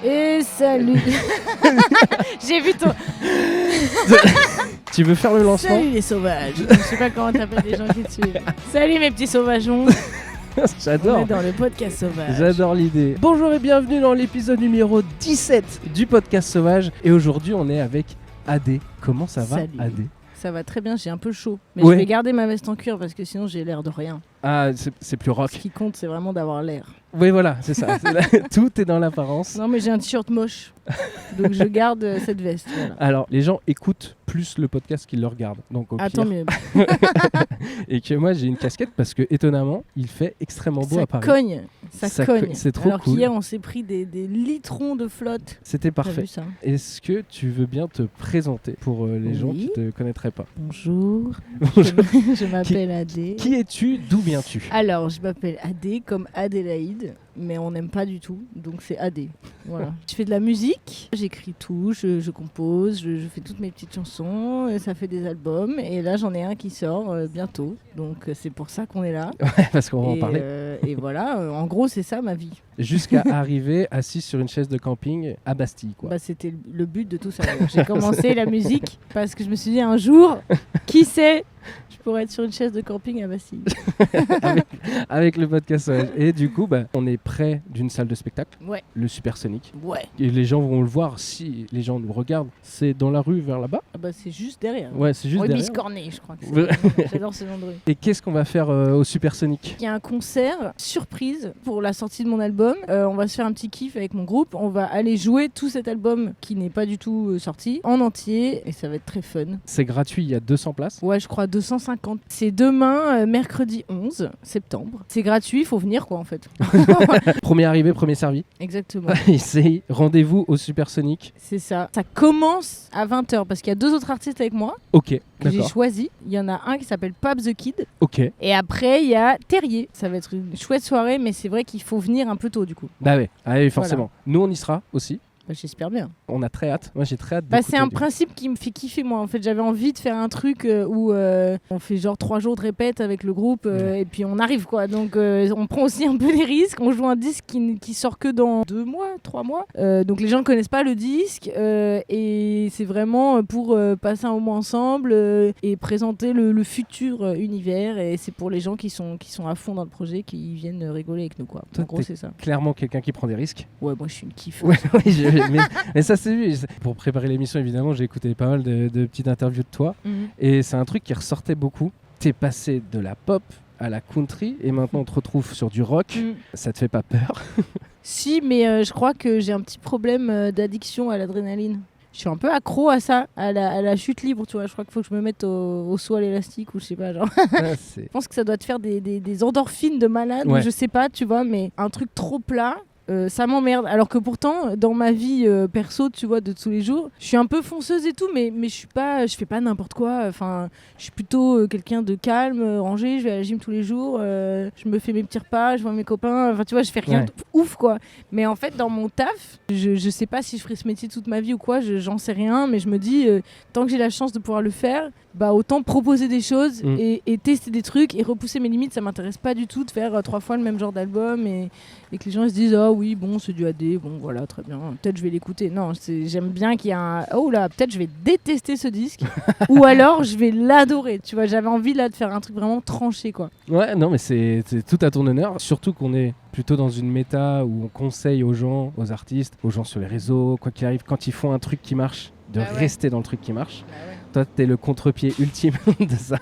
Et salut. J'ai vu ton... Tu veux faire le lancement? Salut les sauvages. Je sais pas comment t'appelles les gens qui te suivent. Salut mes petits sauvageons. J'adore. On est dans le podcast sauvage. J'adore l'idée. Bonjour et bienvenue dans l'épisode numéro 17 du podcast sauvage. Et aujourd'hui, on est avec Adé. Comment ça va, Salut. Adé? Ça va très bien, j'ai un peu chaud. Mais Ouais. je vais garder ma veste en cuir parce que sinon j'ai l'air de rien. Ah, c'est plus Ce rock. qui compte, c'est vraiment d'avoir l'air. Oui, voilà, c'est ça. Tout est dans l'apparence. Non mais j'ai un t-shirt moche. Donc je garde cette veste. Voilà. Alors, les gens écoutent plus le podcast qu'ils le regardent. Donc, au Attends, pire. mais Et que moi, j'ai une casquette parce que, étonnamment, il fait extrêmement beau ça à Paris. cogne. Ça cogne. C'est trop Alors cool. qu'hier, on s'est pris des litrons de flotte. C'était T'as parfait. vu ça? Est-ce que tu veux bien te présenter pour les gens Oui. qui ne te connaîtraient pas? Bonjour. Je m'appelle Adé. Qui es-tu? D'où viens-tu? Alors, je m'appelle Adé comme Adélaïde, mais on n'aime pas du tout, donc c'est Adé. Voilà. Je fais de la musique, j'écris tout, je compose, je fais toutes mes petites chansons, ça fait des albums, et là j'en ai un qui sort bientôt, donc c'est pour ça qu'on est là. Ouais, parce qu'on va en Et, parler. et voilà, en gros c'est ça ma vie. Jusqu'à arriver assis sur une chaise de camping à Bastille, quoi. Bah, c'était le but de tout ça. J'ai commencé la musique parce que je me suis dit un jour, qui sait, je pourrais être sur une chaise de camping à Bastille. Avec le podcast sauvage. Et du coup, on est près d'une salle de spectacle, Ouais, le Supersonic. ouais. Et les gens vont le voir si les gens nous regardent. C'est dans la rue vers là-bas. Ah bah, c'est juste derrière. Ouais, c'est juste Rue derrière. Biscornet, je crois que Ouais. c'est. J'adore ce nom de rue. Et qu'est-ce qu'on va faire au Supersonic? Il y a un concert surprise pour la sortie de mon album. On va se faire un petit kiff avec mon groupe. On va aller jouer tout cet album qui n'est pas du tout sorti en entier et ça va être très fun. C'est gratuit, il y a 200 places. Ouais, je crois 250. C'est demain, mercredi 11 septembre. C'est gratuit, il faut venir quoi en fait. Premier arrivé, premier servi. Exactement. C'est rendez-vous au Supersonic. C'est ça. Ça commence à 20h parce qu'il y a 2 autres artistes avec moi Ok, que j'ai d'accord. choisis. Il y en a un qui s'appelle Pab the Kid Ok. et après il y a Terrier. Ça va être une chouette soirée mais c'est vrai qu'il faut venir un peu tôt du coup. Bah ouais, ah oui, forcément. Nous, on y sera aussi. Bah, j'espère bien. On a très hâte. Moi, j'ai très hâte Bah, d'écouter, c'est un du coup. principe qui me fait kiffer moi en fait. J'avais envie de faire un truc où on fait genre 3 jours de répète avec le groupe et puis on arrive quoi. Donc on prend aussi un peu des risques. On joue un disque qui sort que dans 2 mois, 3 mois. Donc les gens ne connaissent pas le disque et c'est vraiment pour passer un moment ensemble et présenter le futur univers et c'est pour les gens qui sont à fond dans le projet qui viennent rigoler avec nous quoi. Toi, En gros t'es c'est ça. Clairement, quelqu'un qui prend des risques. Ouais, moi je suis une kiff. Ouais, mais ça, c'est vu. Pour préparer l'émission, évidemment, j'ai écouté pas mal de petites interviews de toi. Mhm. Et c'est un truc qui ressortait beaucoup. T'es passé de la pop à la country et maintenant on te retrouve sur du rock. Mhm. Ça te fait pas peur? Si, mais je crois que j'ai un petit problème d'addiction à l'adrénaline. Je suis un peu accro à ça, à la chute libre, tu vois. Je crois qu'il faut que je me mette au saut à l'élastique ou je sais pas, genre. Ah, c'est- Je pense que ça doit te faire des endorphines de malade, Ouais. ou je sais pas, tu vois, mais un truc trop plat. Ça m'emmerde. Alors que pourtant, dans ma vie perso, tu vois, de tous les jours, je suis un peu fonceuse et tout, mais je fais pas n'importe quoi. Enfin, je suis plutôt quelqu'un de calme, rangé. Je vais à la gym tous les jours. Je me fais mes petits repas, je vois mes copains. Enfin, tu vois, je fais rien Ouais. de ouf, quoi. Mais en fait, dans mon taf, je sais pas si je ferai ce métier toute ma vie ou quoi. J'en sais rien, mais je me dis, tant que j'ai la chance de pouvoir le faire, bah autant proposer des choses et tester des trucs et repousser mes limites. Ça m'intéresse pas du tout de faire 3 fois le même genre d'album et que les gens ils se disent ah oui bon c'est du AD, bon voilà très bien, peut-être je vais l'écouter. Non, j'aime bien qu'il y a un oh là peut-être je vais détester ce disque ou alors je vais l'adorer, tu vois. J'avais envie là de faire un truc vraiment tranché quoi. Ouais, non, mais c'est tout à ton honneur. Surtout qu'on est plutôt dans une méta où on conseille aux gens, aux artistes, aux gens sur les réseaux, quoi qu'il arrive, quand ils font un truc qui marche, de Ah ouais. rester dans le truc qui marche. Toi, t'es le contre-pied ultime de ça.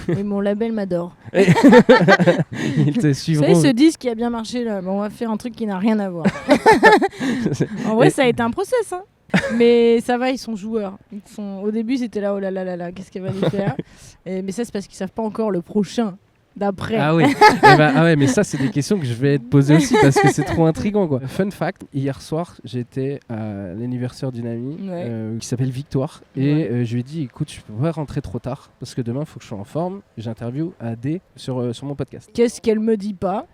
Et mon label m'adore. Ils te Vous suivront. savez ce disque qui a bien marché là, bon, on va faire un truc qui n'a rien à voir. En vrai Et- ça a été un process hein. Mais ça va, ils sont joueurs. Au début, c'était là, oh là là là là, qu'est-ce qu'elle va nous faire mais ça, c'est parce qu'ils savent pas encore le prochain d'après. Ah oui. Ah ouais, mais ça, c'est des questions que je vais te poser aussi parce que c'est trop intriguant, quoi. Fun fact, hier soir, j'étais à l'anniversaire d'une amie qui s'appelle Victoire et je lui ai dit, écoute, je peux pas rentrer trop tard parce que demain, il faut que je sois en forme. J'interview Adé sur mon podcast. Qu'est-ce qu'elle me dit pas?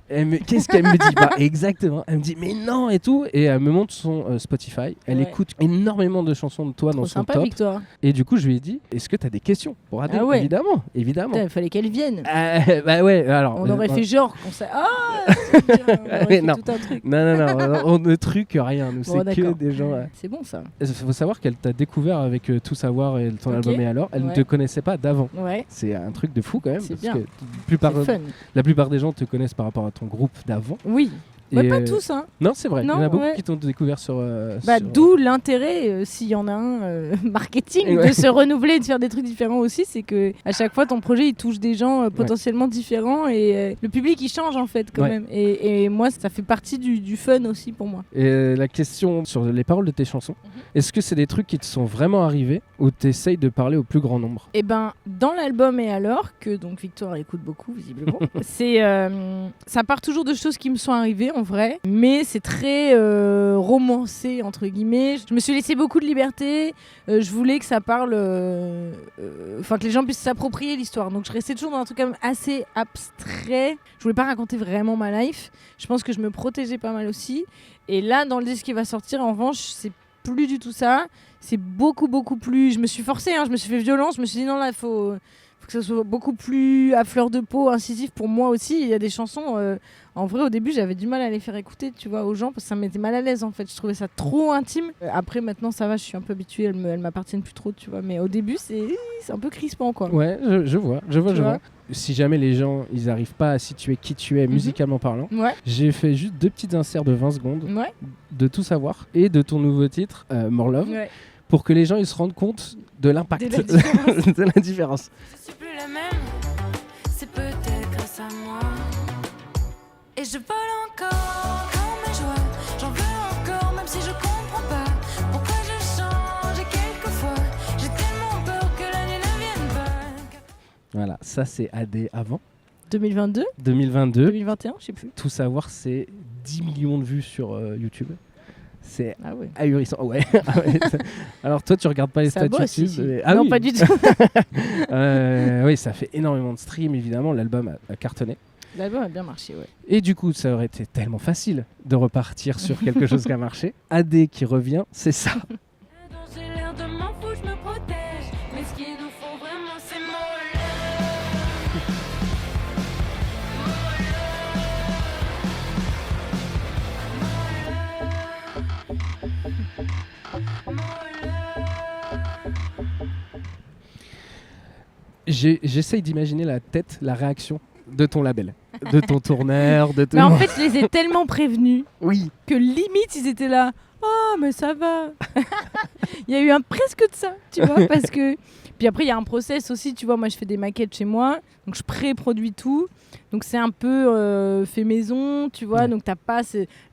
Qu'est-ce qu'elle me dit pas? Exactement. Elle me dit, mais non et tout. Et elle me montre son Spotify. Elle écoute énormément de chansons de toi dans son sympa, top. Victoire. Et du coup, je lui ai dit, est-ce que tu as des questions pour Adé? Ah ouais. Évidemment. Il fallait qu'elle vienne. Bah ouais, alors. On aurait fait genre qu'on sait. C'est bien, on aurait fait non. tout un truc. Non, on ne truque rien. Nous, Bon, c'est que des gens. C'est bon ça. Il faut savoir qu'elle t'a découvert avec Tout savoir et ton album Et alors. Elle ne te connaissait pas d'avant. Ouais. C'est un truc de fou quand même. C'est parce bien. que la plupart des gens te connaissent par rapport à ton groupe d'avant. Oui. Ouais, pas tous, hein. Non, c'est vrai. Il y en a beaucoup qui t'ont découvert sur. D'où l'intérêt, s'il y en a un, marketing, de se renouveler et de faire des trucs différents aussi. C'est que à chaque fois, ton projet il touche des gens potentiellement différents et le public il change en fait quand même. Et moi, ça fait partie du fun aussi pour moi. Et la question sur les paroles de tes chansons, est-ce que c'est des trucs qui te sont vraiment arrivés ou t'essayes de parler au plus grand nombre? Eh ben, dans l'album Et alors, que donc Victoire écoute beaucoup visiblement, ça part toujours de choses qui me sont arrivées en vrai, mais c'est très romancé entre guillemets. Je me suis laissé beaucoup de liberté. Je voulais que ça parle, que les gens puissent s'approprier l'histoire. Donc je restais toujours dans un truc quand même assez abstrait. Je voulais pas raconter vraiment ma life. Je pense que je me protégeais pas mal aussi. Et là, dans le disque qui va sortir, en revanche, c'est plus du tout ça. C'est beaucoup plus. Je me suis forcée, je me suis fait violence. Je me suis dit non là, il faut que ça soit beaucoup plus à fleur de peau, incisif pour moi aussi. Il y a des chansons, en vrai, au début, j'avais du mal à les faire écouter, tu vois, aux gens, parce que ça me mettait mal à l'aise, en fait. Je trouvais ça trop intime. Après, maintenant, ça va, je suis un peu habituée, elles m'appartiennent plus trop, tu vois. Mais au début, c'est un peu crispant, quoi. Ouais, je vois. Si jamais les gens, ils arrivent pas à situer qui tu es musicalement parlant, j'ai fait juste 2 petites inserts de 20 secondes de Tout savoir et de ton nouveau titre, More Love. Pour que les gens ils se rendent compte de l'impact, de la différence. Je suis plus la même, c'est peut-être grâce à moi. Et je vole encore comme mes joies, j'en veux encore même si je comprends pas pourquoi je change et quelquefois j'ai tellement peur que la nuit ne vienne pas. Voilà, ça c'est AD avant. 2022 2021, je sais plus. Tout savoir, c'est 10 millions de vues sur YouTube. C'est ahurissant. Alors toi, tu regardes pas les statistiques non, pas du tout. Oui, ça fait énormément de streams, évidemment. L'album a cartonné. L'album a bien marché, ouais. Et du coup, ça aurait été tellement facile de repartir sur quelque chose qui a marché. AD qui revient, c'est ça. J'ai l'air de m'en foutre, je me protège. Mais ce qu'il nous faut vraiment, c'est mon J'essaye d'imaginer la réaction de ton label, de ton tourneur, de ton... Mais en fait, je les ai tellement prévenus que limite, ils étaient là. Oh, mais ça va. Il y a eu presque de ça, tu vois, parce que... Puis après, il y a un process aussi, tu vois, moi, je fais des maquettes chez moi, donc je pré-produis tout. Donc c'est un peu fait maison, tu vois, donc t'as pas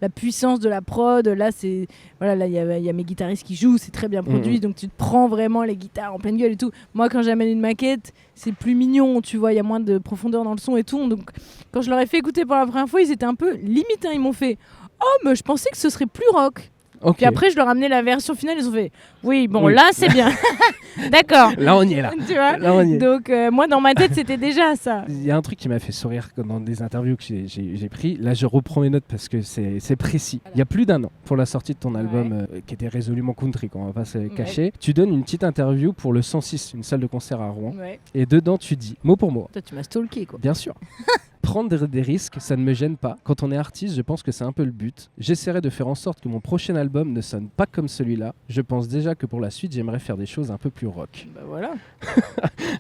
la puissance de la prod. Là, il y a mes guitaristes qui jouent, c'est très bien produit, donc tu te prends vraiment les guitares en pleine gueule et tout. Moi, quand j'amène une maquette, c'est plus mignon, tu vois, il y a moins de profondeur dans le son et tout. Donc quand je leur ai fait écouter pour la première fois, ils étaient un peu limite, ils m'ont fait « Oh, mais je pensais que ce serait plus rock ». Puis après, je leur ai amené la version finale, ils ont fait « Oui, bon, là, c'est bien. » D'accord. Là, on y est, là. Tu vois, là on y est. Donc, moi, dans ma tête, c'était déjà ça. Il y a un truc qui m'a fait sourire dans des interviews que j'ai pris. Là, je reprends mes notes parce que c'est précis. Il y a plus d'1 an, pour la sortie de ton album, qui était résolument country, qu'on va pas se cacher, tu donnes une petite interview pour le 106, une salle de concert à Rouen. Et dedans, tu dis, mot pour mot. Toi, tu m'as stalké, quoi. Bien sûr. Prendre des risques, ça ne me gêne pas. Quand on est artiste, je pense que c'est un peu le but. J'essaierai de faire en sorte que mon prochain album ne sonne pas comme celui-là. Je pense déjà que pour la suite, j'aimerais faire des choses un peu plus rock. Bah voilà.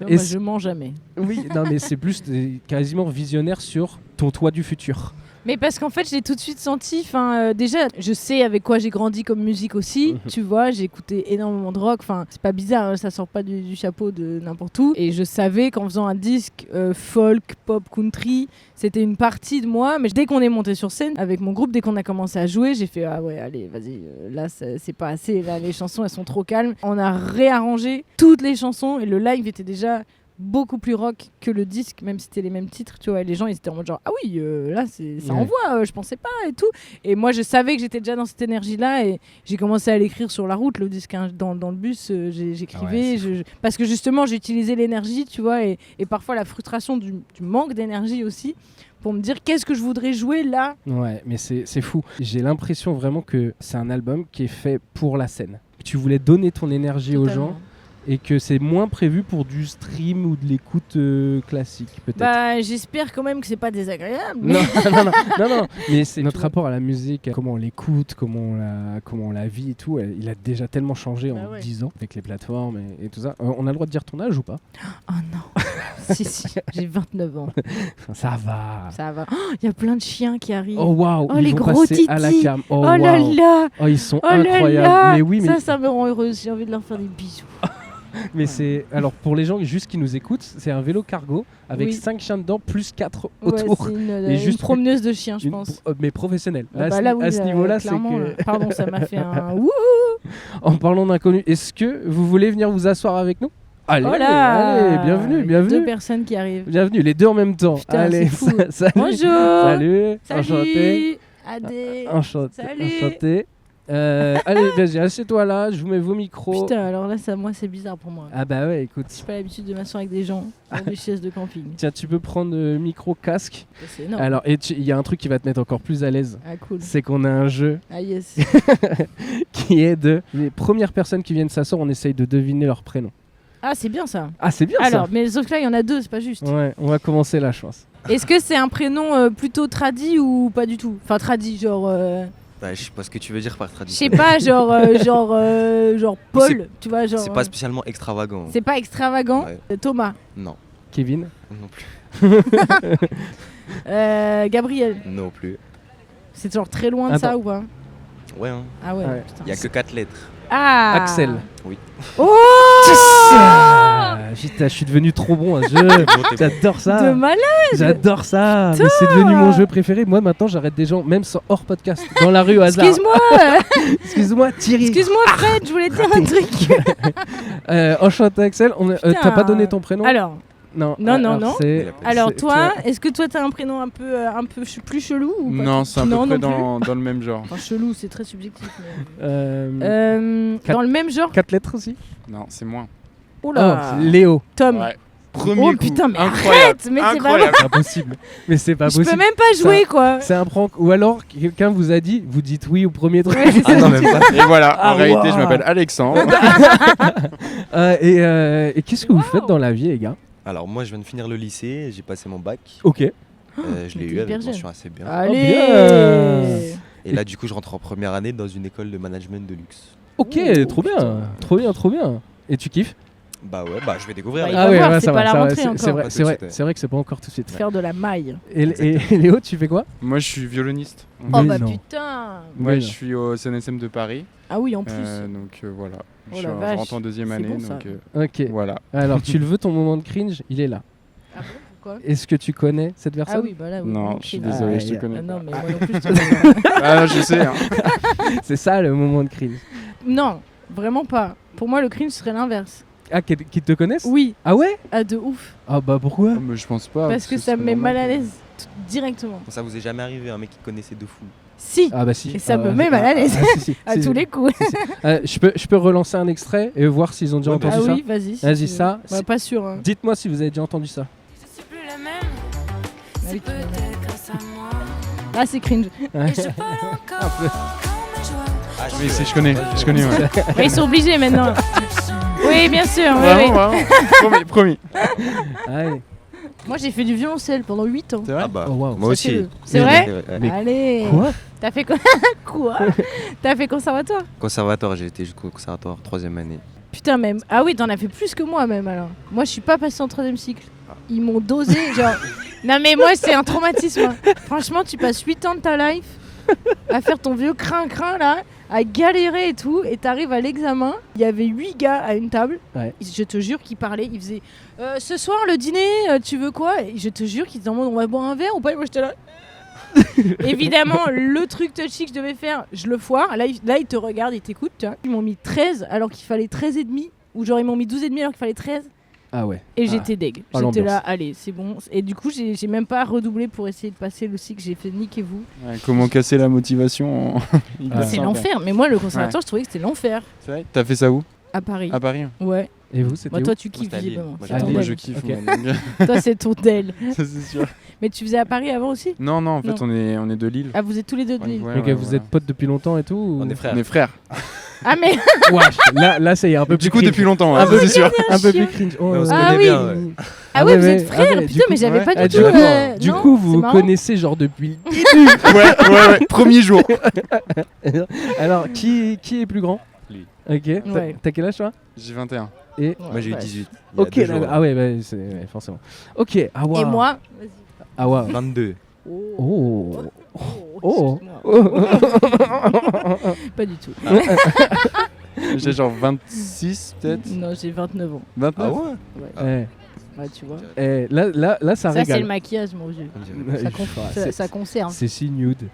Moi, je mens jamais. Oui, non, mais c'est plus quasiment visionnaire sur ton toit du futur. Mais parce qu'en fait, je l'ai tout de suite senti. Déjà, je sais avec quoi j'ai grandi comme musique aussi. Tu vois, j'ai écouté énormément de rock. C'est pas bizarre, ça sort pas du chapeau de n'importe où. Et je savais qu'en faisant un disque folk, pop, country, c'était une partie de moi. Mais dès qu'on est monté sur scène avec mon groupe, dès qu'on a commencé à jouer, j'ai fait ah ouais, allez, vas-y, là c'est pas assez. Là, les chansons elles sont trop calmes. On a réarrangé toutes les chansons et le live était déjà beaucoup plus rock que le disque, même si c'était les mêmes titres, tu vois. Et les gens ils étaient en mode genre ah oui, là ça envoie, je pensais pas et tout. Et moi je savais que j'étais déjà dans cette énergie là et j'ai commencé à l'écrire sur la route, le disque, dans le bus, j'écrivais parce que justement j'utilisais l'énergie, tu vois, et parfois la frustration du manque d'énergie aussi, pour me dire qu'est-ce que je voudrais jouer là. Ouais, mais c'est fou. J'ai l'impression vraiment que c'est un album qui est fait pour la scène. Tu voulais donner ton énergie aux gens. et que c'est moins prévu pour du stream ou de l'écoute classique, peut-être. Bah, j'espère quand même que c'est pas désagréable. Non, non, mais c'est notre rapport à la musique, comment on l'écoute, comment on la vit et tout, il a déjà tellement changé en 10 ans avec les plateformes et tout ça. On a le droit de dire ton âge ou pas? Oh non. si, j'ai 29 ans. Ça va. Il y a plein de chiens qui arrivent. Oh waouh, les vont gros passer titis. à la cam. Oh là là. Oh, ils sont Oh là incroyables. là. Mais oui, mais ça me rend heureuse. J'ai envie de leur faire des bisous. mais c'est alors pour les gens juste qui nous écoutent, c'est un vélo cargo avec 5 chiens dedans plus 4 autour. C'est et une promeneuse de chiens, je pense. Mais professionnelle. À ce niveau-là, c'est que pardon, ça m'a fait un wouhou. En parlant d'inconnus, est-ce que vous voulez venir vous asseoir avec nous? Allez, bienvenue. 2 personnes qui arrivent. Bienvenue, les deux en même temps. Putain, allez, c'est fou. Salut. Bonjour. Enchanté. Adé. Enchanté. Allez, vas-y, assieds-toi là, je vous mets vos micros. Putain, alors là, moi, c'est bizarre pour moi. Ah bah ouais, écoute. J'ai pas l'habitude de m'asseoir avec des gens dans des chaises de camping. Tiens, tu peux prendre micro, casque. C'est énorme. Alors, et il y a un truc qui va te mettre encore plus à l'aise. Ah, cool. C'est qu'on a un jeu Ah, yes. qui est les premières personnes qui viennent s'asseoir, on essaye de deviner leur prénom. Ah, c'est bien ça. Ah, c'est bien alors, ça. mais sauf que là, il y en a 2, c'est pas juste. Ouais, on va commencer là, je pense. Est-ce que c'est un prénom plutôt tradi ou pas du tout? Enfin, tradi, genre. Bah, je sais pas ce que tu veux dire par Je tradition. sais pas, genre Paul, tu vois, genre. C'est pas spécialement extravagant. C'est pas extravagant. Ouais. Thomas. Non, Kevin. non plus. Gabriel. Non plus. C'est genre très loin de ça ou pas? Ouais, hein. Ah ouais. Ouais. Putain. Il y a que 4 lettres. Ah. Axel. Oui. Oh. Je suis devenu trop bon à ce jeu. J'adore ça. De malade. J'adore ça. Mais c'est devenu mon jeu préféré. Moi, maintenant, j'arrête des gens, même sans hors podcast, dans la rue au hasard. Excuse-moi, Thierry. Excuse-moi, Fred, je voulais te dire un truc. Enchanté, Axel. T'as pas donné ton prénom? Alors. Non. Non. Alors toi, c'est- est-ce que toi t'as un prénom un peu plus chelou ou pas? Non, c'est à peu Non, près non dans le même genre. Enfin, chelou, c'est très subjectif. Mais... Quatre- dans le même genre. 4 lettres aussi. Non, c'est moins. Oula. Oh, Léo. Tom. Ouais. Oh Premier coup. putain, mais Incroyable. arrête, mais c'est pas vrai. Pas possible. Mais c'est pas Je possible. peux même pas jouer quoi. C'est un prank. Ou alors quelqu'un vous a dit, vous dites oui au premier truc. Ouais, c'est Ah ça. non, même pas. Et voilà, Ah, en réalité, wow. je m'appelle Alexandre. Et qu'est-ce que vous faites dans la vie, les gars? Alors, moi, je viens de finir le lycée, j'ai passé mon bac. Ok. Je l'ai t'es eu avec hyper jeune. mention assez bien. Allez. bien. Et là, du coup, je rentre en première année dans une école de management de luxe. Ok, Oh, trop bien. putain. Trop bien. Et tu kiffes? Bah ouais, bah je vais découvrir. Bah, là. il va voir, ouais, c'est ça pas va, la ça va, rentrée c'est- encore. C'est vrai, Pas c'est tout de vrai, suite, c'est vrai que c'est pas encore tout de suite. Faire de la maille. Et Léo, tu fais quoi? Moi, je suis violoniste. Oh Mais bah non. putain. Mais Ouais, non. je suis au CNSM de Paris. Ah oui, en plus. Donc voilà. Oh Je la vache. rentre en deuxième C'est année. bon, ça. Donc Ok. voilà. Alors, tu le veux ton moment de cringe? Il est là. Ah bon, pourquoi? Est-ce que tu connais cette personne? Ah oui, bah là oui. Non, vraiment je suis cringe. désolé, Ah, je te connais Ah non, pas. mais moi non plus, je te connais pas. Ah, je sais. Hein. C'est ça le moment de cringe. Non, vraiment pas. Pour moi, le cringe serait l'inverse. Ah, qui te connaissent? Oui, Ah ouais? ah de ouf. Ah bah pourquoi? Mais je pense pas. Parce que c'est ça me met normal. mal à l'aise directement. Ça vous est jamais arrivé, un mec qui connaissait de fou? Si, Ah bah si. Et ça Ah, me met mal à l'aise. si. à tous les coups. Je peux relancer un extrait et voir s'ils ont déjà Ouais, bah, entendu Ah ça. oui, vas-y. si Vas-y, tu veux. ça, Ouais, c'est- pas sûr. Hein. Dites-moi si vous avez déjà entendu ça. Je suis plus la même. C'est oui, tu m'as dit. peut-être grâce à moi. Ah, c'est cringe. Et je vole encore comme mes joies. Oui, je connais. Ouais. Ouais, ils sont obligés maintenant. Oui, bien sûr. oui, Vraiment, oui. vraiment. Promis. Allez. Moi, j'ai fait du violoncelle pendant 8 ans. C'est vrai. Ah bah, Oh, wow. moi aussi. Sachez-le. C'est vrai Ouais. Mais Allez. Quoi? T'as fait quoi? Quoi? T'as fait conservatoire? Conservatoire, j'ai été jusqu'au conservatoire 3ème année. Putain, même. Ah oui, t'en as fait plus que moi, même alors. Moi, je suis pas passée en 3ème cycle. Ils m'ont dosé, genre. Non, mais moi, c'est un traumatisme. Hein. Franchement, tu passes 8 ans de ta life à faire ton vieux crin-crin là, à galérer et tout, et t'arrives à l'examen. Il y avait 8 gars à une table. Ouais. Je te jure qu'ils parlaient. Ils faisaient ce soir, le dîner, tu veux quoi? Et je te jure qu'ils étaient en mode on va boire un verre ou pas? Et moi, j'étais là. Évidemment, le truc touchy que je devais faire, je le foire. Là, ils te regardent, ils t'écoutent. Tu vois. Ils m'ont mis 13 alors qu'il fallait 13 et demi. Ou genre, ils m'ont mis 12 et demi alors qu'il fallait 13. Ah ouais. Et j'étais deg. Oh, J'étais là, l'ambiance. allez, c'est bon. Et du coup, j'ai même pas redoublé pour essayer de passer le cycle. J'ai fait niquez-vous. Ouais, comment casser la motivation hyper C'est simple. l'enfer. Mais moi, le conservatoire, je trouvais que c'était l'enfer. C'est vrai. T'as fait ça où? À Paris. À Paris. Ouais. Et vous, c'était Moi, où? toi, tu Moi, kiffes c'était à Lille. visiblement. Moi, C'est j'étais ton à Moi, del. je kiffe. Ok. moi, donc, Toi, c'est ton del. ça, c'est sûr. Mais tu faisais à Paris avant aussi? Non, en fait, Non. on est de Lille. Ah, vous êtes tous les deux de Lille. Ouais, Ok, ouais, vous ouais. êtes potes depuis longtemps et tout ou- On est frères. On est frères. Ah mais Wesh, là ça y est, un peu Du plus coup, cringe. depuis longtemps, Un ouais, peu c'est sûr. Un peu plus cringe. Oh, Mais on se Ah connaît oui. bien. Ouais. ah ouais, ouais, vous ouais. êtes frères, Ah, putain, mais j'avais ouais. pas Ah, du du tout. coup, du non, coup, vous c'est vous marrant. connaissez genre depuis le début. ouais, premier jour. Alors, qui est plus grand? Lui. Ok. Ouais. T'as quel âge toi? J'ai 21. Et Moi j'ai eu Ouais. 18. il y a ok, 2 jours, d'accord. là. Ah ouais, bah, c'est ouais, forcément. Ok. Ah ouais. Et moi Vas-y. Ah ouais. 22. Oh. Oh. excuse-moi. Pas du tout. J'ai genre 26 peut-être. Non, j'ai 29 ans. 29. Ah ouais. Eh, Ouais, tu vois. là, ça Ça, c'est régale. le maquillage, mon vieux. Ouais, Ça, c'est- ça conserve. C'est si nude.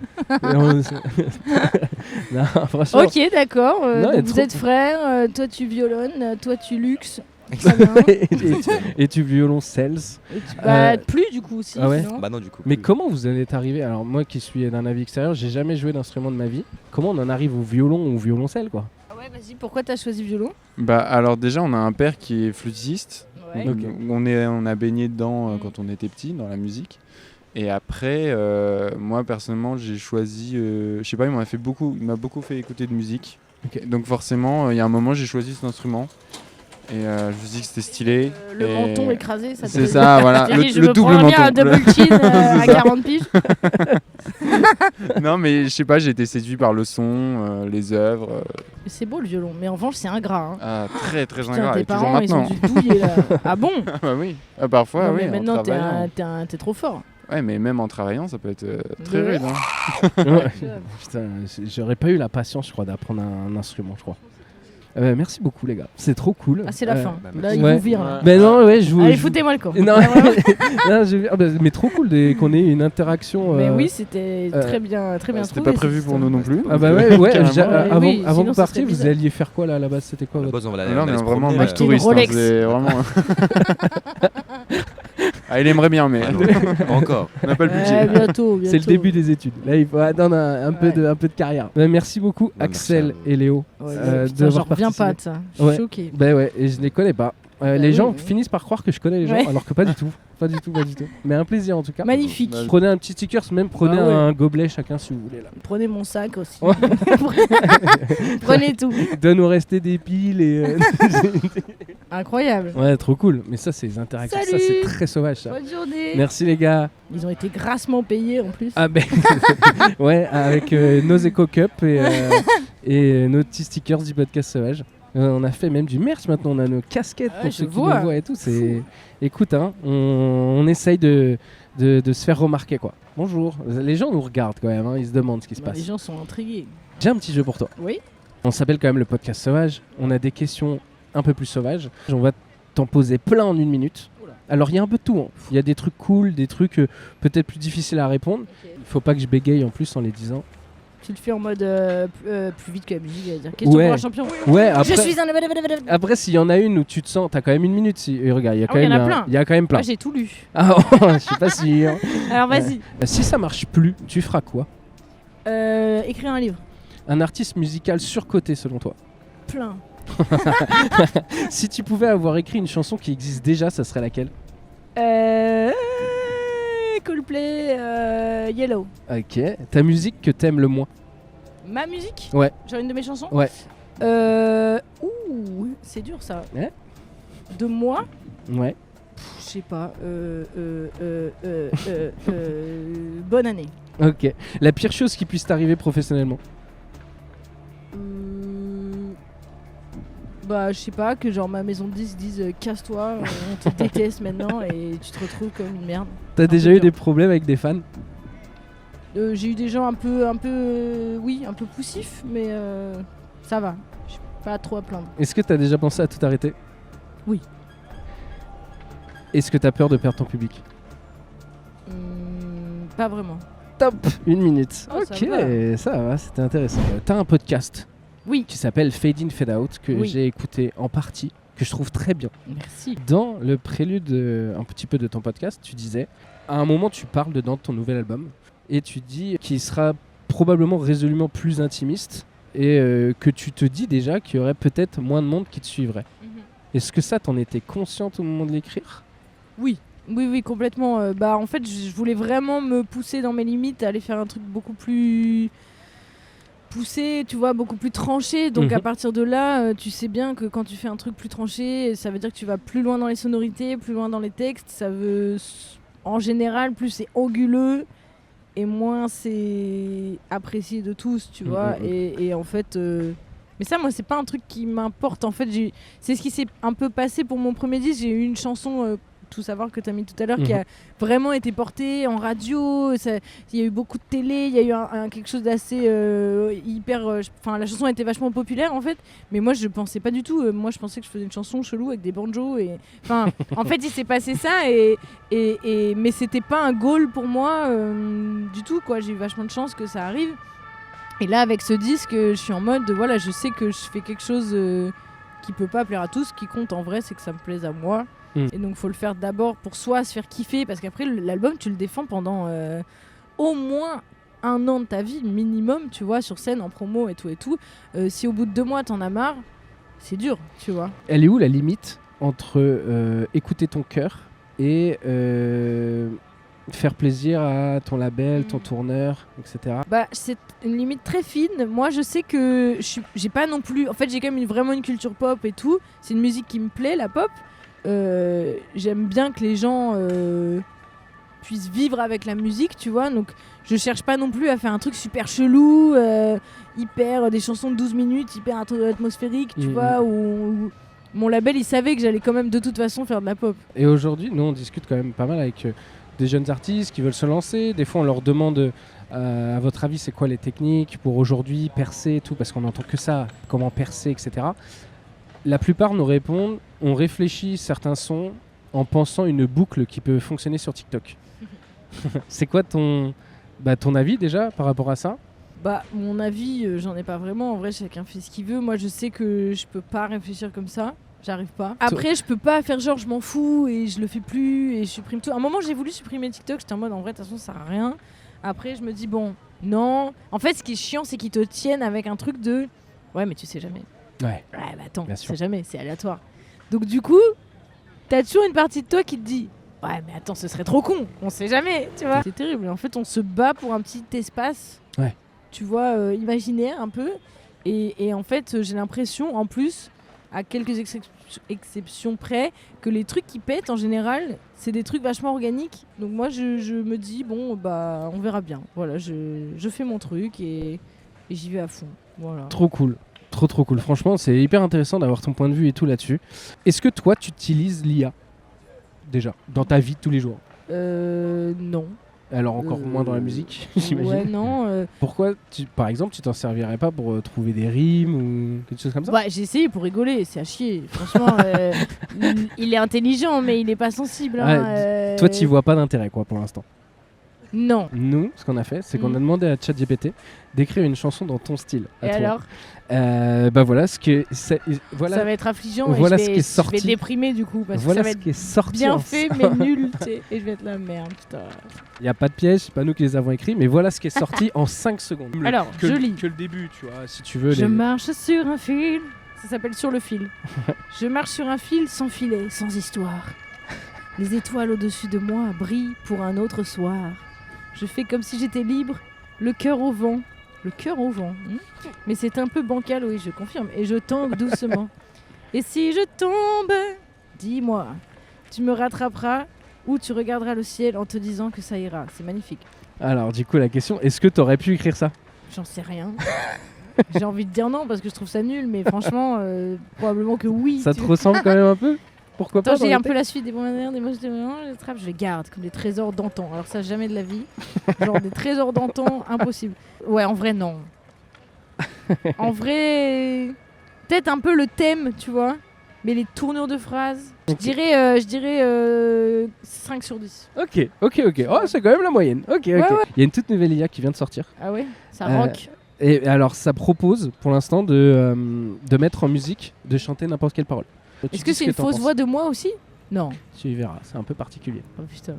Non, franchement. Ok, d'accord. Non, il y a Donc vous trop- êtes frères, toi tu violonnes, toi tu luxes. et tu violoncelles. Bah, plus du coup aussi. Ah ouais non Bah non du coup. Mais plus. comment vous en êtes arrivé? Alors moi qui suis d'un avis extérieur, j'ai jamais joué d'instrument de ma vie. Comment on en arrive au violon ou au violoncelle quoi? Ah ouais, vas-y, pourquoi t'as choisi violon Bah alors déjà, on a un père qui est flûtiste. Ouais. Donc, on a baigné dedans quand on était petit, dans la musique. Et après, moi personnellement, j'ai choisi, je sais pas, il m'a beaucoup fait écouter de musique. Ok. Donc forcément, il y a un moment, j'ai choisi cet instrument. Et je me suis dit que c'était stylé. Le Et menton écrasé, ça te C'est fait- ça, voilà, Je dis, je le me double prends bien menton. un double chin à 40 piges. Non, mais je sais pas, j'ai été séduit par le son, les œuvres. C'est beau le violon, mais en revanche c'est ingrat. Hein. Très très Putain, ingrat. tes Et toujours parents ils ont maintenant. dû douiller là. Ah bon Ah bah oui. Ah, parfois, Non, oui. mais en maintenant travaillant. t'es trop fort. Ouais, mais même en travaillant, ça peut être très Ouais. rude. Hein. Ouais. Putain, j'aurais pas eu la patience, je crois, d'apprendre un instrument, je crois. Merci beaucoup, les gars. C'est trop cool. Ah c'est la fin. bah, Là merci. ils Ouais. vous virent. là. Mais non, ouais, je vous. Allez je- foutez-moi le camp. Non, Ah, vraiment mais trop cool qu'on ait une interaction. Mais oui c'était très bien C'était trouvé, pas prévu cette pour nous non plus. Ah bah ouais, Carrément. avant, Oui, avant sinon, de ça partir, serait vous bizarre. alliez faire quoi là à la base? C'était quoi À la votre... base, on va Là, on aller est se vraiment promener, mode Acheter une touriste. hein, Rolex. c'est vraiment... Ah, il aimerait bien, mais Ah non, pas encore. on n'a pas le Ouais, budget. bientôt. C'est le début des études. Là, il faut attendre un peu Ouais. de carrière. Merci beaucoup, Bah, merci Axel à vous. et Léo. Ouais, d'avoir j'en reviens participé. pas de ça. Je suis Ouais. choquée. Ben ouais, et je les connais pas. Bah les oui, gens oui. finissent par croire que je connais les gens, Ouais. alors que pas du tout. Pas du tout. Mais un plaisir en tout cas. Magnifique. Bah, Prenez un petit sticker, même prenez Ah ouais. un gobelet chacun si vous voulez là. Prenez mon sac aussi. Ouais. Prenez tout. Il doit nous rester des piles et. Incroyable. Ouais, trop cool. Mais ça, c'est les interactions. Ça, Salut. c'est très sauvage ça. Bonne journée. Merci les gars. Ils ont été grassement payés en plus. Ah ben ouais, avec nos Eco Cup et nos petits stickers du podcast sauvage. On a fait même du merch maintenant, on a nos casquettes Ah, pour je ceux qui vois. nous voient et tout. C'est... Écoute, hein, on essaye de se faire remarquer quoi. Bonjour, les gens nous regardent quand même, hein, ils se demandent ce qui se Bah, passe. les gens sont intrigués. J'ai un petit jeu pour toi. Oui. On s'appelle quand même le podcast sauvage, on a des questions un peu plus sauvages. On va t'en poser plein en 1 minute. Oula. Alors il y a un peu de tout, hein. Il y a des trucs cool, des trucs peut-être plus difficiles à répondre. Ok. Il faut pas que je bégaye en plus en les disant. Tu le fais en mode plus vite que la musique, à dire. Question Ouais. pour un champion. Ouais, après... Je suis un. Après, s'il y en a une où tu te sens, t'as quand même 1 minute. Et regarde, il y a Ah quand oui, même il y en a plein. il y a quand même plein. Moi j'ai tout lu. Ah, je suis pas sûr. Alors vas-y. Si ça marche plus, tu feras quoi? Écrire un livre. Un artiste musical surcoté selon toi? Plein. Si tu pouvais avoir écrit une chanson qui existe déjà, ça serait laquelle? Coldplay, Yellow. Ok. Ta musique que t'aimes le moins? Ma musique. Ouais. Genre une de mes chansons. Ouais. Ouh, c'est dur ça. Ouais. De moi. Ouais. Je sais pas. Bonne année. Ok. La pire chose qui puisse t'arriver professionnellement? Bah, je sais pas, que genre ma maison de 10 dise casse-toi, on te déteste maintenant et tu te retrouves comme une merde. T'as Un déjà peu eu dur. des problèmes avec des fans? J'ai eu des gens un peu oui, un peu poussifs, mais ça va. Je suis pas trop à plaindre. Est-ce que t'as déjà pensé à tout arrêter? Oui. Est-ce que t'as peur de perdre ton public? Pas vraiment. Top. 1 minute. Oh, ça ok, va. ça va, c'était intéressant. T'as un podcast Oui. qui s'appelle Fade In Fade Out que Oui. j'ai écouté en partie, que je trouve très bien. Merci. Dans le prélude un petit peu de ton podcast, tu disais, à un moment tu parles dedans de ton nouvel album et tu dis qu'il sera probablement résolument plus intimiste et que tu te dis déjà qu'il y aurait peut-être moins de monde qui te suivrait. Est-ce que ça t'en étais consciente au moment de l'écrire? Oui. Oui, complètement. Bah, en fait, je voulais vraiment me pousser dans mes limites, aller faire un truc beaucoup plus poussé, tu vois, beaucoup plus tranché. Donc à partir de là, tu sais bien que quand tu fais un truc plus tranché, ça veut dire que tu vas plus loin dans les sonorités, plus loin dans les textes. Ça veut, en général, plus c'est anguleux et moins c'est apprécié de tous, tu vois. Et en fait, mais ça, moi, c'est pas un truc qui m'importe. En fait, c'est ce qui s'est un peu passé pour mon premier disque. J'ai eu une chanson. Tout savoir que tu as mis tout à l'heure, qui a vraiment été portée en radio. Il y a eu beaucoup de télé, il y a eu quelque chose d'assez hyper... Enfin, la chanson a été vachement populaire, en fait. Mais moi, je pensais pas du tout. Moi, je pensais que je faisais une chanson chelou avec des banjos. Enfin, en fait, il s'est passé ça. Mais c'était pas un goal pour moi du tout, quoi. J'ai eu vachement de chance que ça arrive. Et là, avec ce disque, je suis en mode... Voilà, je sais que je fais quelque chose qui peut pas plaire à tous. Ce qui compte, en vrai, c'est que ça me plaise à moi. Et donc faut le faire d'abord pour soi, se faire kiffer, parce qu'après l'album tu le défends pendant au moins 1 an de ta vie minimum, tu vois, sur scène, en promo et tout. Si au bout de 2 mois t'en as marre, c'est dur, tu vois. Elle est où la limite entre écouter ton cœur et faire plaisir à ton label, ton tourneur, etc. Bah, c'est une limite très fine. Moi, je sais que j'ai pas non plus... En fait, j'ai quand même vraiment une culture pop et tout. C'est une musique qui me plaît, la pop. J'aime bien que les gens puissent vivre avec la musique, tu vois. Donc, je cherche pas non plus à faire un truc super chelou, hyper... des chansons de 12 minutes, hyper atmosphériques, tu vois, où mon label, il savait que j'allais quand même de toute façon faire de la pop. Et aujourd'hui, nous, on discute quand même pas mal avec... des jeunes artistes qui veulent se lancer. Des fois, on leur demande à votre avis, c'est quoi les techniques pour aujourd'hui percer et tout, parce qu'on n'entend que ça, comment percer, etc. La plupart nous répondent, on réfléchit certains sons en pensant une boucle qui peut fonctionner sur TikTok. C'est quoi ton avis déjà par rapport à ça ? Bah, mon avis, j'en ai pas vraiment. En vrai, chacun fait ce qu'il veut. Moi, je sais que je peux pas réfléchir comme ça. J'arrive pas. Après, je peux pas faire genre je m'en fous et je le fais plus et je supprime tout. À un moment, j'ai voulu supprimer TikTok. J'étais en mode en vrai, de toute façon, ça sert à rien. Après, je me dis bon, non. En fait, ce qui est chiant, c'est qu'ils te tiennent avec un truc de ouais, mais tu sais jamais. Ouais. Ouais, bah attends, Bien tu sûr. sais jamais, c'est aléatoire. Donc, du coup, t'as toujours une partie de toi qui te dit ouais, mais attends, ce serait trop con. On sait jamais, tu vois. C'est terrible. En fait, on se bat pour un petit espace. Ouais. Tu vois, imaginaire un peu. Et en fait, j'ai l'impression, en plus, à quelques exceptions près, que les trucs qui pètent en général, c'est des trucs vachement organiques. Donc moi, je me dis, bon, bah, on verra bien. Voilà, je fais mon truc et j'y vais à fond. Voilà. Trop cool. Trop cool. Franchement, c'est hyper intéressant d'avoir ton point de vue et tout là-dessus. Est-ce que toi, tu utilises l'IA déjà dans ta vie de tous les jours ? Non. Alors encore moins dans la musique, j'imagine. Ouais, non. Pourquoi, par exemple, tu t'en servirais pas pour trouver des rimes ou quelque chose comme ça ? Bah, j'ai essayé pour rigoler, c'est à chier. Franchement, il est intelligent, mais il est pas sensible. Hein, Toi, tu vois pas d'intérêt, quoi, pour l'instant. Non. Nous, ce qu'on a fait, c'est qu'on a demandé à ChatGPT d'écrire une chanson dans ton style. Et toi. alors bah voilà ce que voilà. Ça va être affligeant. Voilà et ce qui est sorti. Je vais déprimer du coup parce voilà que ça va ce qui est être sorti bien fait mais nul. Et je vais être la merde. Putain. Il y a pas de piège, c'est pas nous qui les avons écrits, mais voilà ce qui est sorti en 5 secondes. Alors, je lis. Que le début, tu vois, si tu veux. Je marche sur un fil. Ça s'appelle Sur le fil. Je marche sur un fil sans filet, sans histoire. Les étoiles au-dessus de moi brillent pour un autre soir. Je fais comme si j'étais libre, le cœur au vent. Le cœur au vent. Mais c'est un peu bancal, oui, je confirme. Et je tangue doucement. Et si je tombe, dis-moi, tu me rattraperas ou tu regarderas le ciel en te disant que ça ira. C'est magnifique. Alors, du coup, la question, est-ce que tu aurais pu écrire ça ? J'en sais rien. J'ai envie de dire non parce que je trouve ça nul, mais franchement, probablement que oui. Ça te ressemble quand même un peu ? Pourquoi pas ? Attends, j'ai un peu la suite des bons manières, des moches, des moments, je les attrape, je les garde comme des trésors d'antan. Alors ça, jamais de la vie. Genre des trésors d'antan, impossible. Ouais, en vrai, non. En vrai, peut-être un peu le thème, tu vois, mais les tournures de phrases, je dirais 5 sur 10. Ok. Oh, c'est quand même la moyenne. Ok. Ouais. Il y a une toute nouvelle IA qui vient de sortir. Ah ouais, ça rock. Et alors, ça propose pour l'instant de mettre en musique, de chanter n'importe quelle parole. Est-ce que c'est une fausse voix de moi aussi ? Non. Tu verras, c'est un peu particulier. Oh putain.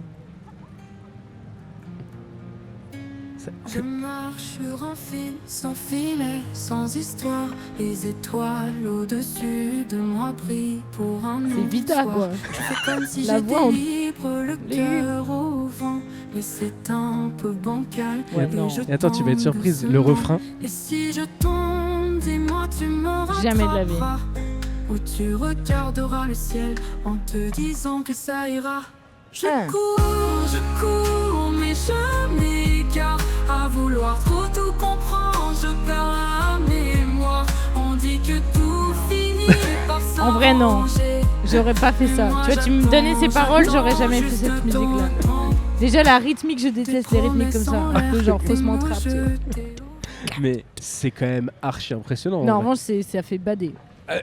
Je marche sur un fil, sans filet, sans histoire. Les étoiles au-dessus de moi brillent pour un autre C'est Vita, soir. quoi. Je fais comme si La j'étais voix, libre, le cœur au vent. et c'est un peu bancal. Ouais, non. Et attends, tu vas être surprise, le refrain. Et si je tombe, dis-moi, tu me rattraperas. Jamais de la vie. Ou tu regarderas le ciel en te disant que ça ira. Je Ah. cours, mais je m'égare. À vouloir trop tout comprendre, je perds la mémoire. On dit que tout finit par s'arranger. En vrai, non. J'aurais pas fait ça. Tu vois, tu me donnais ces paroles, j'aurais jamais fait cette musique-là. Déjà, la rythmique, je déteste les rythmiques comme ça. Un peu genre faussement trap, tu vois. Mais c'est quand même archi impressionnant. Non, en en vrai. revanche, ça fait bader.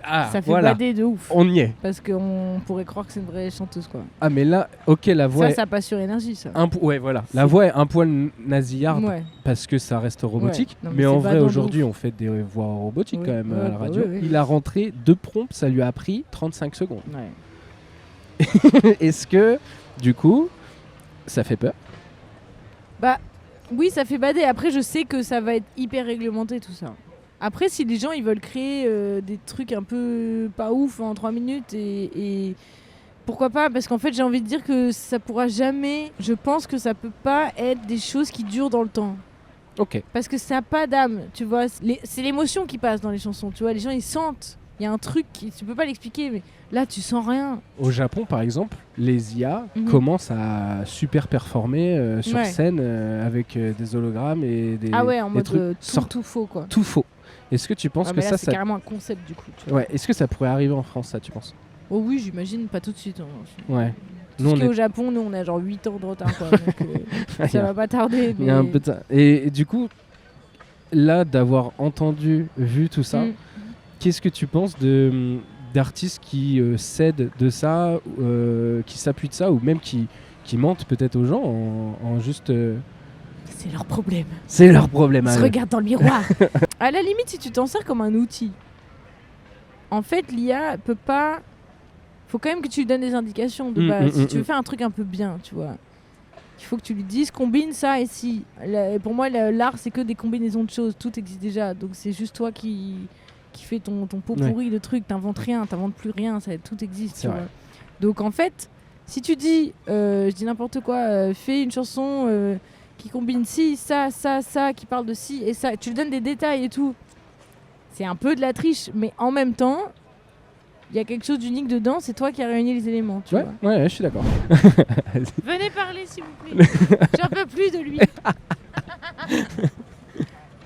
Ah, Ça fait voilà. bader de ouf. On y est. Parce qu'on pourrait croire que c'est une vraie chanteuse, quoi. Ah, mais là, ok, la voix. Ça passe sur énergie, ça. Ouais, voilà. La voix est un poil nasillarde Ouais. parce que ça reste robotique. Ouais. Non, mais mais c'est en pas vrai, dans aujourd'hui, le on fait des voix robotiques Oui. quand même Ouais, à la bah radio. ouais. Il a rentré 2 prompts, ça lui a pris 35 secondes. Ouais. Est-ce que, du coup, ça fait peur? Bah, oui, ça fait bader. Après, je sais que ça va être hyper réglementé, tout ça. Après, si les gens ils veulent créer des trucs un peu pas ouf en 3 minutes et pourquoi pas, parce qu'en fait j'ai envie de dire que ça pourra jamais, je pense que ça peut pas être des choses qui durent dans le temps. Ok. Parce que ça n'a pas d'âme, tu vois. C'est l'émotion qui passe dans les chansons, tu vois. Les gens ils sentent, il y a un truc, tu peux pas l'expliquer, mais là tu sens rien. Au Japon, par exemple, les IA Mhm. commencent à super performer sur Ouais. scène avec des hologrammes et des, Ah ouais, en des mode trucs tout faux, quoi. tout faux. Est-ce que tu penses Ah, que mais là, ça, c'est ça... carrément un concept du coup, tu vois. Ouais, est-ce que ça pourrait arriver en France, ça, tu penses? Oh oui, j'imagine, pas tout de suite. Hein. Ouais. Tout Nous, ce on qui est est- au Japon, nous on a genre 8 ans de retard, quoi. Donc, Il y ça a- va pas tarder. il y a un mais- peu de ça. Et du coup, là, d'avoir entendu, vu tout ça, Mm. qu'est-ce que tu penses d'artistes qui cèdent de ça, qui s'appuient de ça, ou même qui mentent peut-être aux gens en juste... C'est leur problème. C'est leur problème à Ils se eux. regardent dans le miroir. À la limite, si tu t'en sers comme un outil, en fait, l'IA peut pas. Faut quand même que tu lui donnes des indications de base. Si tu veux faire un truc un peu bien, tu vois. Il faut que tu lui dises combine ça et ci. Pour moi, l'art, c'est que des combinaisons de choses. Tout existe déjà. Donc c'est juste toi qui fais ton pot Ouais. pourri de trucs. T'inventes rien, t'inventes plus rien. Tout existe. C'est Tu vrai. vois. Donc en fait, si tu dis, je dis n'importe quoi, fais une chanson qui combine ci, ça, qui parle de ci et ça, tu lui donnes des détails et tout. C'est un peu de la triche, mais en même temps, il y a quelque chose d'unique dedans, c'est toi qui as réuni les éléments, tu Ouais, vois. ouais, je suis d'accord. Venez parler, s'il vous plaît. J'en peux plus de lui.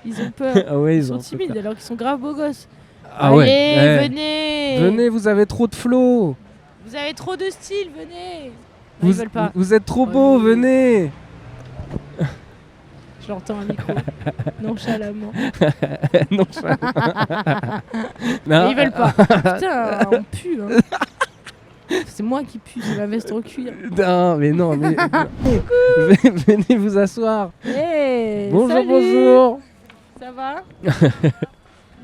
Ils ont peur. Ah ouais, Ils ont sont un peu timides peur. alors qu'ils sont graves beaux gosses. Ah Allez, ouais. Ouais. venez. Venez, vous avez trop de flow. Vous avez trop de style, venez. Non, ils veulent pas. Vous êtes trop Oh, beau, oui. venez. Je l'entends un micro. Nonchalamment. Non, Mais ils veulent pas. Putain, on pue. Hein. C'est moi qui pue, c'est ma veste en cuir. Non, mais non, mais... Venez vous asseoir. Hey, Bonjour, salut. bonjour. Ça va?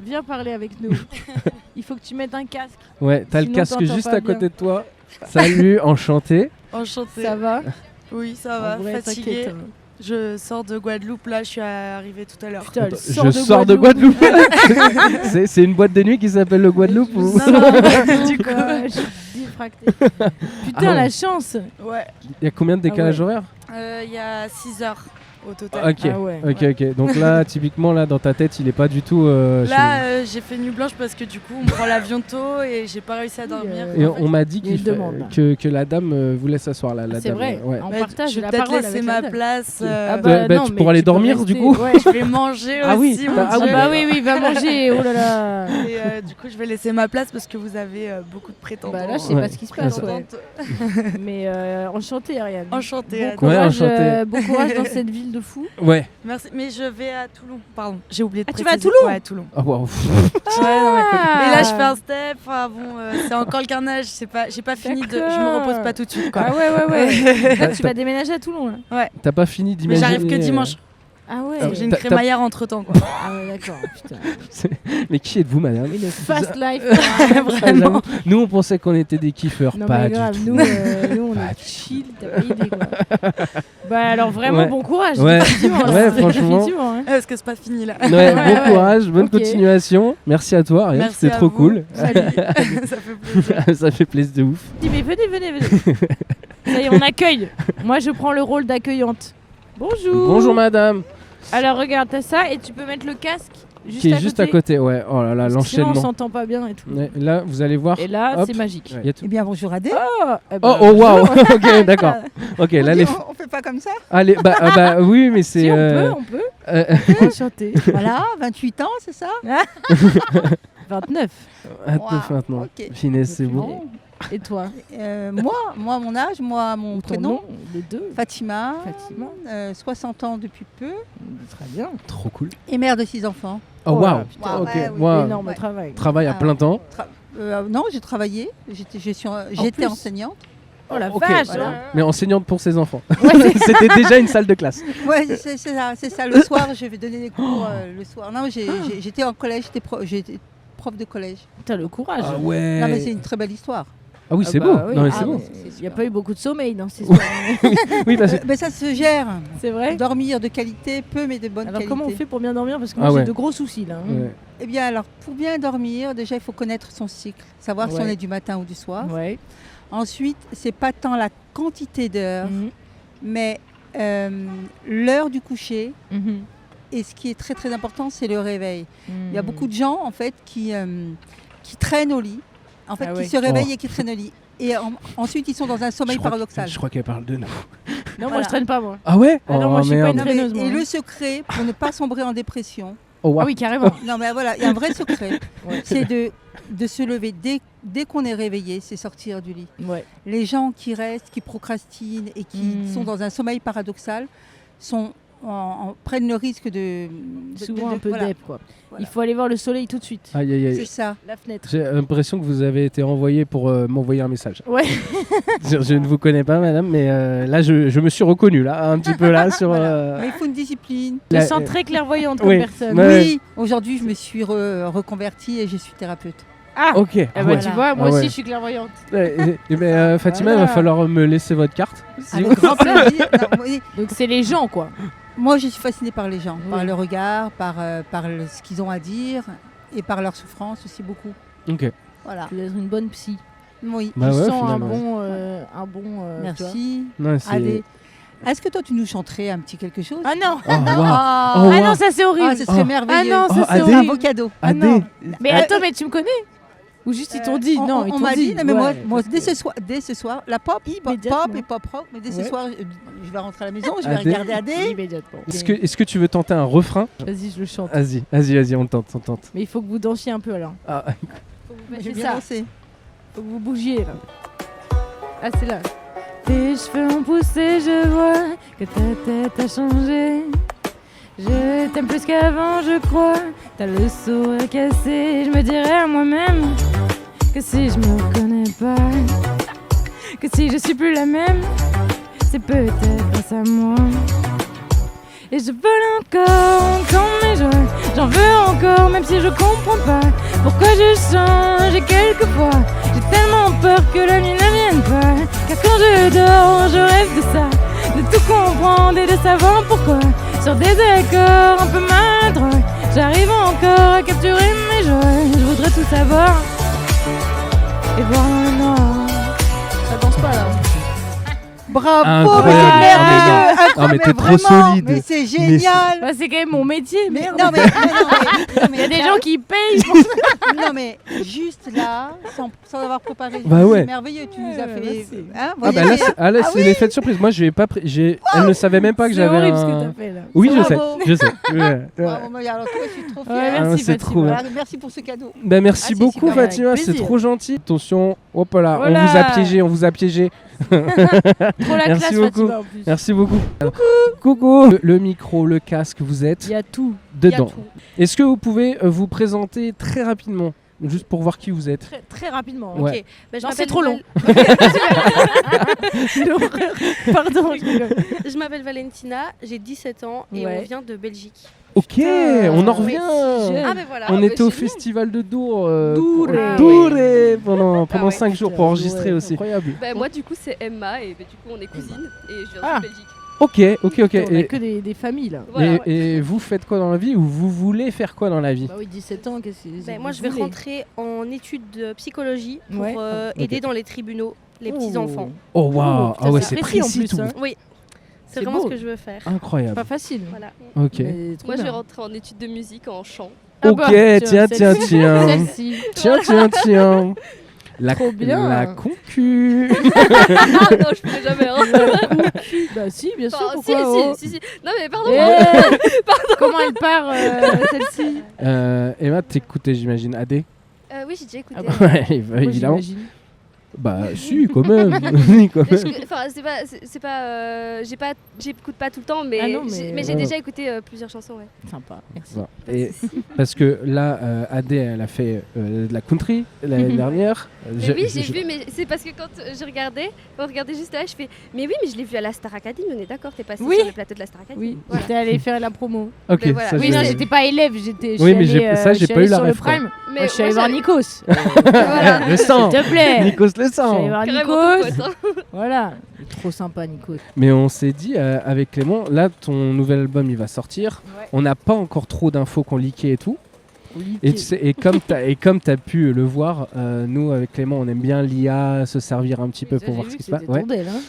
Viens parler avec nous. Il faut que tu mettes un casque. Ouais, t'as le Sinon, casque t'entends juste pas à côté bien. de toi. Salut, enchanté. Enchantée. Ça va? Oui, ça En va. vrai, Fatiguée. t'inquiète, hein. Je sors de Guadeloupe. Là, je suis arrivée tout à l'heure. Putain, elle Je sors de Guadeloupe. C'est une boîte de nuit qui s'appelle le Guadeloupe ou... Non, non, du coup. Ouais, je suis diffractée. Putain, Ah ouais. la chance. Ouais. Il y a combien de décalage ouais. horaire? Il y a 6 heures au total. Ok, Ah ouais. ok. Donc là, typiquement, là, dans ta tête, il est pas du tout... Là, j'ai fait nuit blanche parce que du coup, on prend l'avion tôt et j'ai pas réussi à dormir. Et En fait, on m'a dit il y a une demande, là. que la dame voulait s'asseoir là. La C'est dame, vrai. ouais. On bah, partage je vais la peut-être parole laisser avec ma la dame. place. Ah bah, non, tu mais pourras aller peux dormir, du rester. coup. Ouais. Je vais manger Ah oui, aussi. mon ah Dieu. oui, bah oui, va manger. Oh là là. Et du coup, je vais laisser ma place parce que vous avez beaucoup de prétendants. Bah là, je sais Ouais. pas ce qui se passe. Ouais. Prétendantes. Mais enchantée, Ariane. Enchantée. Bon Adèle. courage, enchantée. bon courage dans cette ville de fou. Ouais. Merci. Mais je vais à Toulon. Pardon, j'ai oublié de Ah, tu vas à préciser. Toulon Ouais, à Toulon. Ah, waouh. Ouais, non, mais- Ah. Et là, je fais un step. Enfin, bon, c'est encore le carnage. J'ai pas fini de. Je me repose pas tout de suite, quoi. Ah ouais. Là, tu T'as- vas déménager à Toulon, là. T'as pas fini Mais d'imaginer. j'arrive que dimanche. Ah ouais. Ah, J'ai une t'as- crémaillère entre temps, quoi. Ah ouais, d'accord. Putain. Mais qui êtes-vous, madame? Une fast life. Ah, j'avoue, nous, on pensait qu'on était des kiffeurs. Non, Pas mais du grave, tout. nous on Pas est du chill, t'as pas idée, quoi. Bah alors vraiment, Ouais. bon courage. Ouais. Définitivement, Ouais, là. franchement. Définitivement, hein. Parce que c'est pas fini, là. Ouais, Ouais, bon ouais. courage, bonne Ok. continuation. Merci à toi, Ariel, Merci c'était à trop vous. cool. Salut. Ça fait plaisir. Ça fait plaisir de ouf. Dis, mais venez. Ça y est, on accueille. Moi, je prends le rôle d'accueillante. Bonjour. Bonjour madame. Alors regarde, t'as ça et tu peux mettre le casque Qui est juste à côté, ouais. Oh là là, Parce que sinon, on l'enchaînement. s'entend pas bien et tout. Ouais, là, vous allez voir. Et là, Hop. c'est magique. Ouais, il y a tout. Eh bien, bonjour Adé. Eh Oh, ben, oh waouh. Ok, d'accord. Ok, On là dit, les. on fait pas comme ça. Allez, bah oui, mais c'est. Si, on peut. Chanter. Voilà, 28 ans, c'est ça 29. Attends, maintenant. Ok. Finesse, c'est beau. Bon. Et toi? Moi, mon âge, mon Ton prénom, nom, les deux. Fatima, Fatima. 60 ans depuis peu, Très bien. Trop cool. et mère de 6 enfants. Oh Oh là, waouh. putain. Ok, Ouais, oui, moi, Énorme Ouais. travail. travail à Ah, plein temps. Non, j'ai travaillé, j'étais plus. enseignante. Oh la Ok, vache. voilà. Mais enseignante pour ses enfants. Ouais, c'est- C'était déjà une salle de classe. Ouais, c'est ça. Le soir, je vais donner des cours le soir. Non, j'étais en collège, j'étais prof de collège. T'as le courage. Ah ouais. Non, mais c'est une très belle histoire. Ah oui, Ah c'est bah beau. oui. Non, mais Ah c'est ouais. beau. C'est Il n'y a super. pas eu beaucoup de sommeil dans ces histoires. Oui, parce que. Mais ça se gère. C'est vrai. Dormir de qualité, peu mais de bonne Alors qualité. comment on fait pour bien dormir? Parce que Ah moi ouais. j'ai de gros soucis là. Ouais. Eh bien, alors, pour bien dormir, déjà, il faut connaître son cycle, savoir si Ouais. on est du matin ou du soir. Ouais. Ensuite, c'est pas tant la quantité d'heures, Mhm. mais l'heure du coucher. Mhm. Et ce qui est très très important, c'est le réveil. Il y a Mhm. beaucoup de gens, en fait, qui traînent au lit, en fait, Ah qui ouais. se réveillent Oh. et qui traînent au lit. Et ensuite, ils sont dans un sommeil paradoxal. Je crois qu'elle parle de nous. Non, moi Voilà. je traîne pas moi. Ah ouais. Ah non, moi, je suis pas merde. une Non, mais- traîneuse, moi, et hein. le secret pour ne pas sombrer en dépression, Oh, wow. Ah oui, carrément. non mais voilà, il y a un vrai secret, Ouais. c'est de se lever dès qu'on est réveillé, c'est sortir du lit. Ouais. Les gens qui restent, qui procrastinent et qui sont dans un sommeil paradoxal prennent le risque de Souvent un peu voilà. dep quoi. Voilà. Il faut aller voir le soleil tout de suite. Aïe aïe C'est aïe. ça. La fenêtre. J'ai l'impression que vous avez été envoyé pour m'envoyer un message. Ouais. Je ne vous connais pas, madame, mais là, je me suis reconnu là, un petit peu là sur. Voilà. Mais il faut une discipline. Je La- te sens très clairvoyante comme oui. personne. Ouais. Oui, aujourd'hui je me suis reconvertie et je suis thérapeute. Ah. Ok. Eh ben, ouais. tu vois, moi Ah ouais. aussi je suis clairvoyante. Fatima, il Voilà. va falloir me laisser votre carte. Si Avec vous- grand plaisir. Non, oui. Donc c'est les gens quoi. Moi je suis fascinée par les gens, par Oui. le regard, par ce qu'ils ont à dire et par leur souffrance aussi beaucoup. Ok. Voilà. Tu dois être une bonne psy. Oui. Bah je ouais, sens finalement. un bon. Merci. Non, c'est- Allez. Est-ce que toi tu nous chanterais un petit quelque chose? Ah non. Oh, wow. Ah, Oh, Ah wow. non, ça c'est horrible. ah, ce serait Oh. merveilleux. Ah non, ça, c'est c'est un horrible. beau cadeau. Ah non. Adé. Mais attends, mais tu me connais? Ou juste ils t'ont dit? Non, ils on t'ont m'a dit, non, mais ouais, moi parce dès que- ce soir, la pop Immédiatement. et pop rock, mais dès ce Ouais. soir, je vais rentrer à la maison, je vais Adé. regarder Adé. Immédiatement. Est-ce que tu veux tenter un refrain? Vas-y, je le chante. Vas-y, on tente. Mais il faut que vous dansiez un peu alors. Ah, Faut que vous J'ai fassiez bien ça. dansé. Faut que vous bougiez là. Ah, c'est là. Tes cheveux ont poussé, je vois que ta tête a changé. Je t'aime plus qu'avant, je crois. T'as le sourire cassé. Je me dirais à moi-même que si je me reconnais pas, que si je suis plus la même, c'est peut-être grâce à moi. Et je vole encore mes joies. J'en veux encore, même si je comprends pas pourquoi je change. Et quelquefois, j'ai tellement peur que la nuit ne vienne pas. Car quand je dors, je rêve de ça, de tout comprendre et de savoir pourquoi. Sur des accords un peu maladroits, j'arrive encore à capturer mes joies. Je voudrais tout savoir et voir dans le noir. Ça danse pas là. Bravo, Incroyable. mais c'est merveilleux, Ah, mais incroyable, t'es trop vraiment, solide. Mais c'est génial. Bah, c'est quand même mon métier, Mais merde. non, Il y a des gens qui payent. non mais juste là, sans avoir préparé, Bah ouais. c'est merveilleux. Tu nous as fait. merci. Hein, Ah bah là, c'est l'effet de surprise. Moi, je vais pas. Elle ne savait même pas que C'est j'avais horrible ce que un. t'as fait là. Oui, je sais. Bravo. Je sais. Ouais. Bravo, Maya, alors toi, je suis trop Ouais, fière. Ah, merci c'est Fatima. trop bien. Voilà, merci pour ce cadeau. Bah, merci Ah, c'est beaucoup, super, Fatima. avec C'est plaisir. trop gentil. Attention. Hop là. Voilà. On vous a piégé. On vous a piégé. Trop la Merci classe, beaucoup. Fatima en plus. Merci beaucoup. Coucou. Le micro, le casque, vous êtes Il y a tout. dedans. Est-ce que vous pouvez vous présenter très rapidement, juste pour voir qui vous êtes? Très, très rapidement. Ouais. Ok, bah, je Non, m'appelle c'est trop long. Val- L'horreur. Pardon, je rigole. Je m'appelle Valentina, j'ai 17 ans et Ouais. on vient de Belgique. Ok, Putain, on en oui, revient. jeune. Ah, mais voilà. On bah, était au c'est génial. festival de Dour, Dour. Ah, Dour pendant Ah ouais. 5 jours pour enregistrer Ouais, aussi. Incroyable. Bah, moi, du coup, c'est Emma et du coup, on est cousines et je viens Ah. de Belgique. Ok. On a Et, que des familles là. Voilà, ouais. et vous faites quoi dans la vie ou vous voulez faire quoi dans la vie? Bah oui, 17 ans, qu'est-ce que Bah, moi, je vais rentrer en études de psychologie pour Ouais. aider dans les tribunaux les petits-enfants. Oh waouh, ah ouais, c'est précis en précis plus, tout. hein. Oui, c'est C'est vraiment beau. ce que je veux faire. Incroyable. Pas facile. Voilà. Ok. Mais trop Moi, je vais bien. rentrer en études de musique en chant. Ah Ok, bah, tiens. Celle-ci. Tiens. La, Trop bien. la concu. Ah non, je ferai jamais. Hein. Bah si, bien sûr. Enfin, Pourquoi oh. si. Non, mais pardon. Eh, comment elle part celle-ci? Emma, t'écoutais, j'imagine, AD. Oui, j'ai déjà écouté. Ah bah ouais, Moi, évidemment. j'imagine. Bah si, quand même. Oui, quand même. Enfin, c'est pas, j'écoute pas tout le temps, mais, Ah non, mais j'ai ouais. déjà écouté plusieurs chansons, ouais. Sympa, merci. Bon. Et parce que là, AD, elle a fait de la country l'année dernière. Mais oui, j'ai vu, mais c'est parce que quand je regardais juste là, je fais, mais oui, mais je l'ai vu à la Star Academy, on est d'accord, t'es passé Oui. sur le plateau de la Star Academy. Oui, Voilà. j'étais allée faire la promo. Ok, Mais voilà. ça, Oui, j'ai- non, j'étais pas élève, j'étais. Oui, mais ça, j'ai pas eu la sur le ref, quoi. Prime. Mais Moi, je suis allée voir j'avais- Nikos. Voilà. Le sang. S'il te plaît. Nikos le Je suis allée sang. voir Carrément ton Nikos. pote, hein. Voilà. Il est trop sympa, Nikos. Mais on s'est dit avec Clément, là, ton nouvel album, il va sortir. Ouais. On n'a pas encore trop d'infos qu'on leakait et tout. Oui, Et, tu sais, et comme t'as pu le voir, nous avec Clément on aime bien l'IA, se servir un petit peu pour voir ce qui se passe. Ouais.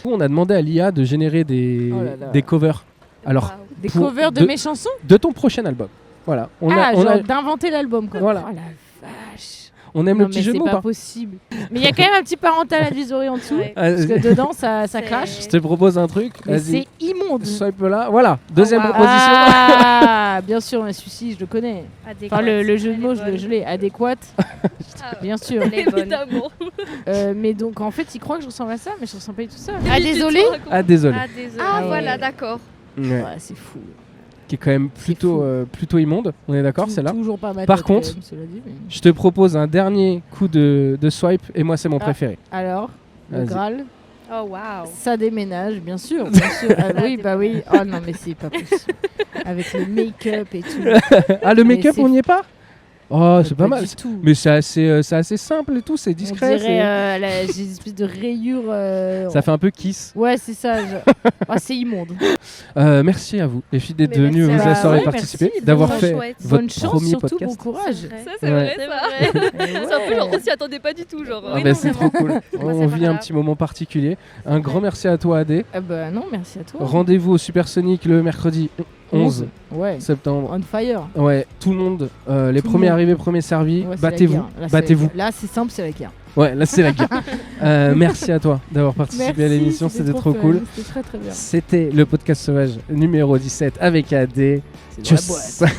Nous, on a demandé à l'IA de générer des, Oh là là. des covers. Alors, Waouh. Des Pour- covers de de- mes chansons. de ton prochain album. Voilà. On, Genre d'inventer l'album, quoi. Voilà. Oh la vache. on aime Non, le petit mais jeu de c'est mots, pas pas possible. Mais il y a quand même un petit parental advisory en dessous. Ouais. Parce que dedans, ça C'est- crache. Je te propose un truc. Mais Vas-y. c'est immonde. Swipe là. Voilà. Deuxième wow. proposition. Ah, bien sûr, mais celui-ci, je le connais. Adéquate. Enfin, le jeu de Elle mots, est je bonne. l'ai. Adéquate, Ah, bien sûr. elle est bonne. Évidemment. Mais donc, en fait, il croit que je ressemble à ça, mais je ressemble pas du tout ça. Oui, Ah, tu désolé. te racontes. Ah désolé. Ah, désolé. Ah, Ah, ouais. voilà, d'accord. Ouais. Ouais, c'est fou. Qui est quand même plutôt immonde. On est d'accord, c'est là. Toujours pas ma Par tête, contre- quand même, cela dit, mais- Je te propose un dernier coup de swipe et moi c'est mon Ah. préféré. Alors, le Vas-y. Graal, Oh, waouh. ça déménage, bien sûr. Bien sûr. Ah, oui, bah oui. Oh non, mais c'est pas possible. Avec le make-up et tout. Ah le Mais make-up c'est- on n'y est pas. Oh c'est pas mal. du tout. Mais c'est assez simple et tout, c'est On discret. dirait, j'ai une espèce de rayure. Ça fait un peu kiss. Ouais, c'est ça. Ah, c'est immonde. Merci à vous les filles d'être Mais venues merci vous à asseoir vous. et Ouais, participer, merci, d'avoir vraiment fait chouette. votre Bonne chance, premier surtout, podcast. bon courage. Ça, Ouais. c'est vrai, c'est vrai. Et C'est un peu ouais. genre, on s'y attendait pas du tout, genre. Ah Oui, bah, non, c'est vraiment. trop cool. Moi, On c'est vit pas un grave. petit moment particulier. Un grand merci à toi Adé. Ah bah non, merci à toi. Rendez-vous au Supersonic le mercredi 11 Ouais. septembre. On fire. Ouais, tout le monde, les Tout le premiers monde. arrivés, premiers servis, Ouais, c'est la battez-vous, guerre. Là, c'est battez-vous. la guerre. Là, c'est simple, c'est la guerre. Ouais, là c'est la guerre. Merci à toi d'avoir participé à l'émission, c'était trop fun. cool. C'était très très bien. C'était le podcast sauvage numéro 17 avec AD. C'est dans la Tchuss. boîte.